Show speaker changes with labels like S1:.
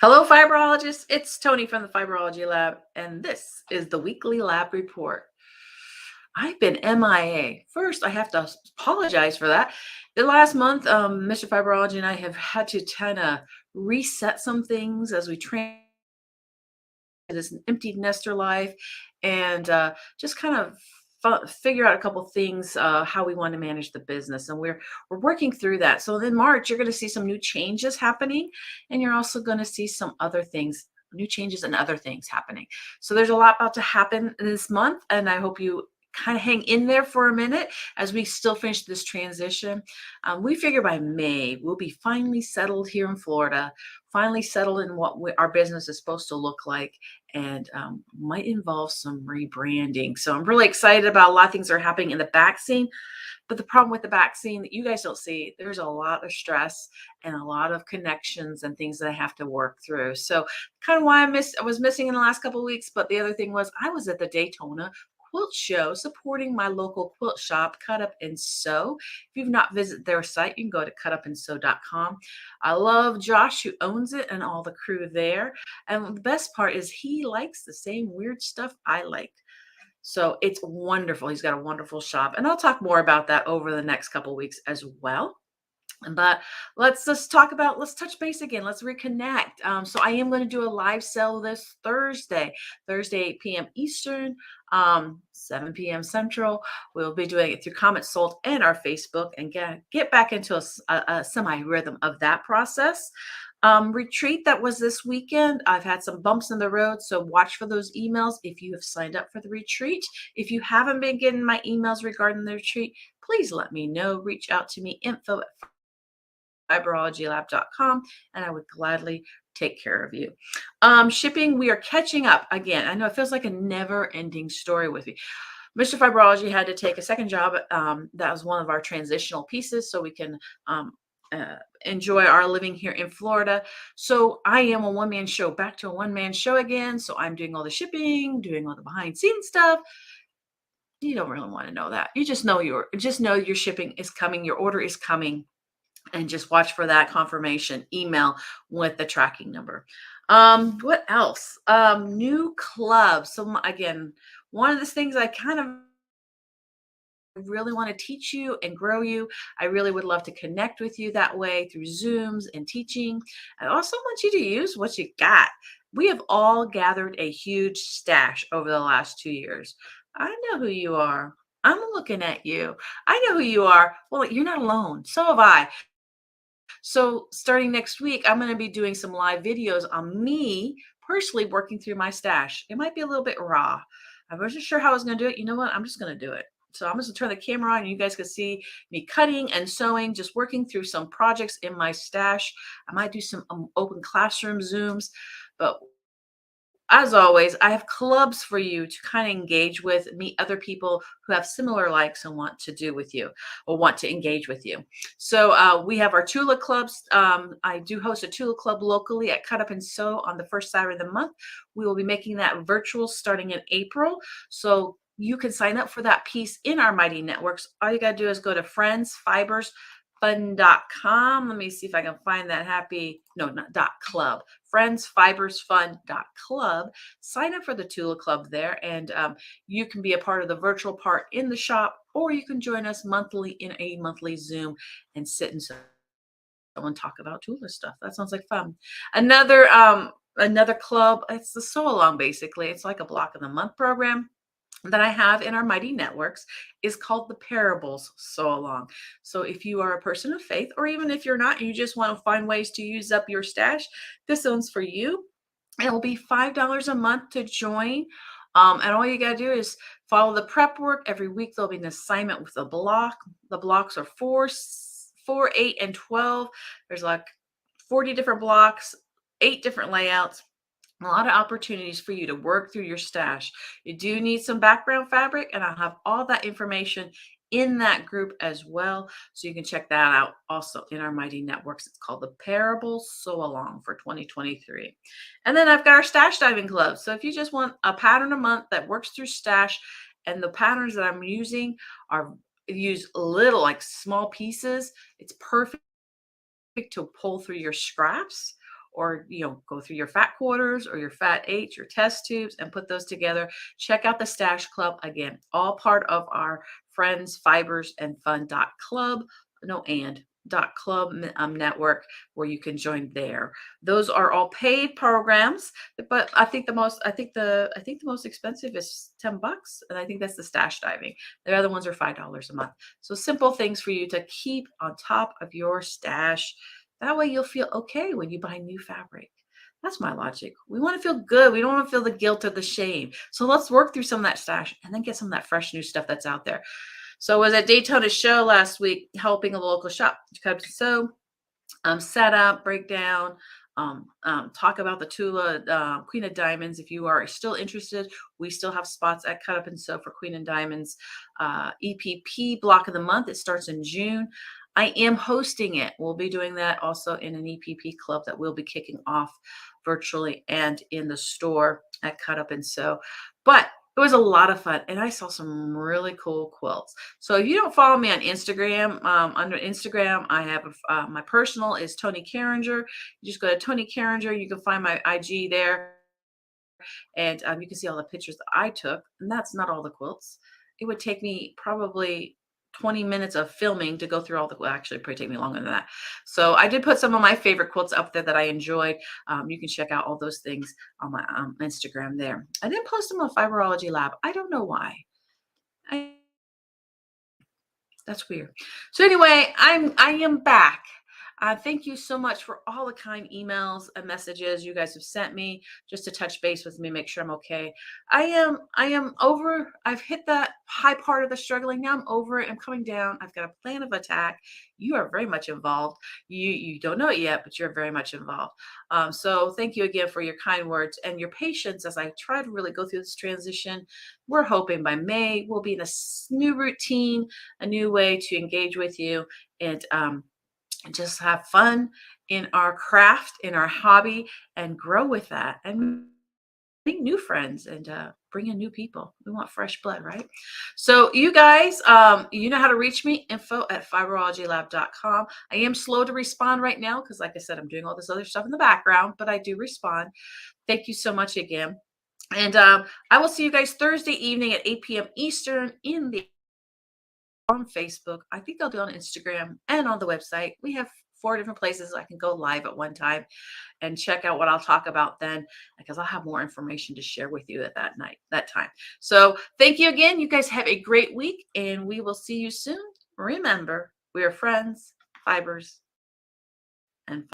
S1: Hello, fibrologists. It's Tony from the Fibrology Lab, and this is the weekly lab report. I've been MIA. First, I have to apologize for that. The last month, Mr. Fibrology and I have had to kind of reset some things as we train this empty nester life and just kind of figure out a couple things how we want to manage the business, and we're working through that. So in March you're going to see some new changes happening, and you're also going to see some other things, new changes and other things happening. So there's a lot about to happen this month, and I hope you kind of hang in there for a minute as we still finish this transition. We figure by May we'll be finally settled here in Florida, finally settled in what our business is supposed to look like, and might involve some rebranding. So I'm really excited about a lot of things that are happening in the back scene. But the problem with the back scene that you guys don't see, there's a lot of stress and a lot of connections and things that I have to work through. So kind of why I was missing in the last couple of weeks. But the other thing was I was at the Daytona quilt show supporting my local quilt shop, Cut Up and Sew. If you've not visited their site, you can go to cutupandsew.com. I love Josh, who owns it, and all the crew there. And the best part is he likes the same weird stuff I like. So it's wonderful. He's got a wonderful shop. And I'll talk more about that over the next couple of weeks as well. But let's touch base again. Let's reconnect. So I am going to do a live sale this Thursday, 8 p.m. Eastern, 7 p.m. Central. We'll be doing it through Comment Sold and our Facebook, and get back into a semi rhythm of that process. Retreat that was this weekend. I've had some bumps in the road, so watch for those emails if you have signed up for the retreat. If you haven't been getting my emails regarding the retreat, please let me know. Reach out to me, info@fibrologylab.com, and I would gladly take care of you. Shipping, we are catching up again. I know it feels like a never-ending story with me. Mr. Fibrology had to take a second job. That was one of our transitional pieces, so we can enjoy our living here in Florida. So I am a one-man show, back to a one-man show again. So I'm doing all the shipping, doing all the behind-scenes stuff. You don't really want to know that. You just know your shipping is coming, your order is coming, and just watch for that confirmation email with the tracking number. What else? New clubs. So again, one of the things I kind of really want to teach you and grow you. I really would love to connect with you that way through Zooms and teaching. I also want you to use what you got. We have all gathered a huge stash over the last 2 years. I know who you are. I'm looking at you. I know who you are. Well, you're not alone. So have I. So starting next week, I'm going to be doing some live videos on me personally working through my stash. It might be a little bit raw. I wasn't sure how I was going to do it. You know what? I'm just going to do it. So I'm just going to turn the camera on and you guys can see me cutting and sewing, just working through some projects in my stash. I might do some open classroom Zooms, but as always, I have clubs for you to kind of engage with, meet other people who have similar likes and want to do with you or want to engage with you. So we have our Tula clubs. I do host a Tula club locally at Cut Up and Sew on the first Saturday of the month. We will be making that virtual starting in April. So you can sign up for that piece in our Mighty Networks. All you got to do is go to friendsfibersfun.com. Let me see if I can find that not .club. Friendsfibersfun.club. Sign up for the Tula Club there, and you can be a part of the virtual part in the shop, or you can join us monthly in a monthly Zoom and sit and someone talk about Tula stuff. That sounds like fun. Another club, it's the sew along basically. It's like a block of the month program that I have in our Mighty Networks is called the Parables Sew Along. So if you are a person of faith, or even if you're not, you just want to find ways to use up your stash, this one's for you. It will be $5 a month to join. And all you got to do is follow the prep work. Every week there'll be an assignment with a block. The blocks are 4, 8, and 12. There's like 40 different blocks, 8 different layouts. A lot of opportunities for you to work through your stash. You do need some background fabric, and I'll have all that information in that group as well. So you can check that out also in our Mighty Networks. It's called the Parables Sew Along for 2023. And then I've got our Stash Diving Club. So if you just want a pattern a month that works through stash, and the patterns that I'm using use little, like small pieces, it's perfect to pull through your scraps or go through your fat quarters or your fat H, your test tubes, and put those together. Check out the Stash Club again, all part of our Friends Fibers and Fun Club. No, and club network, where you can join there. Those are all paid programs, but I think the most expensive is $10, and I think that's the Stash Diving. The other ones are $5 a month. So simple things for you to keep on top of your stash. That way you'll feel okay when you buy new fabric. That's my logic. We want to feel good. We don't want to feel the guilt or the shame. So let's work through some of that stash and then get some of that fresh new stuff that's out there. So I was at Daytona Show last week helping a local shop cut to sew, set up, breakdown, talk about the Tula Queen of Diamonds. If you are still interested, we still have spots at Cut Up and Sew for Queen of Diamonds EPP block of the month. It starts in June. I am hosting it. We'll be doing that also in an EPP club that will be kicking off virtually and in the store at Cut Up and Sew. But it was a lot of fun, and I saw some really cool quilts. So if you don't follow me on Instagram, under Instagram, I have my personal is Tony Carringer. You just go to Tony Carringer. You can find my IG there, and you can see all the pictures that I took. And that's not all the quilts. It would take me probably 20 minutes of filming to go through all the, well, actually, it'd probably take me longer than that. So I did put some of my favorite quilts up there that I enjoyed. You can check out all those things on my Instagram there. I didn't post them on Fiberology Lab. I don't know why. That's weird. So anyway, I am back. Thank you so much for all the kind emails and messages you guys have sent me just to touch base with me, make sure I'm okay. I am over. I've hit that high part of the struggling. Now I'm over it. I'm coming down. I've got a plan of attack. You are very much involved. You don't know it yet, but you're very much involved. So thank you again for your kind words and your patience as I try to really go through this transition. We're hoping by May we'll be in a new routine, a new way to engage with you, and just have fun in our craft, in our hobby, and grow with that and make new friends and bring in new people. We want fresh blood, right? So you guys, you know how to reach me, info@fiberologylab.com. I am slow to respond right now because, like I said, I'm doing all this other stuff in the background, but I do respond. Thank you so much again. And I will see you guys Thursday evening at 8 p.m. Eastern on Facebook. I think I'll do on Instagram and on the website. We have 4 different places I can go live at one time and check out what I'll talk about then, because I'll have more information to share with you at that time. So thank you again. You guys have a great week, and we will see you soon. Remember, we are friends, fibers, and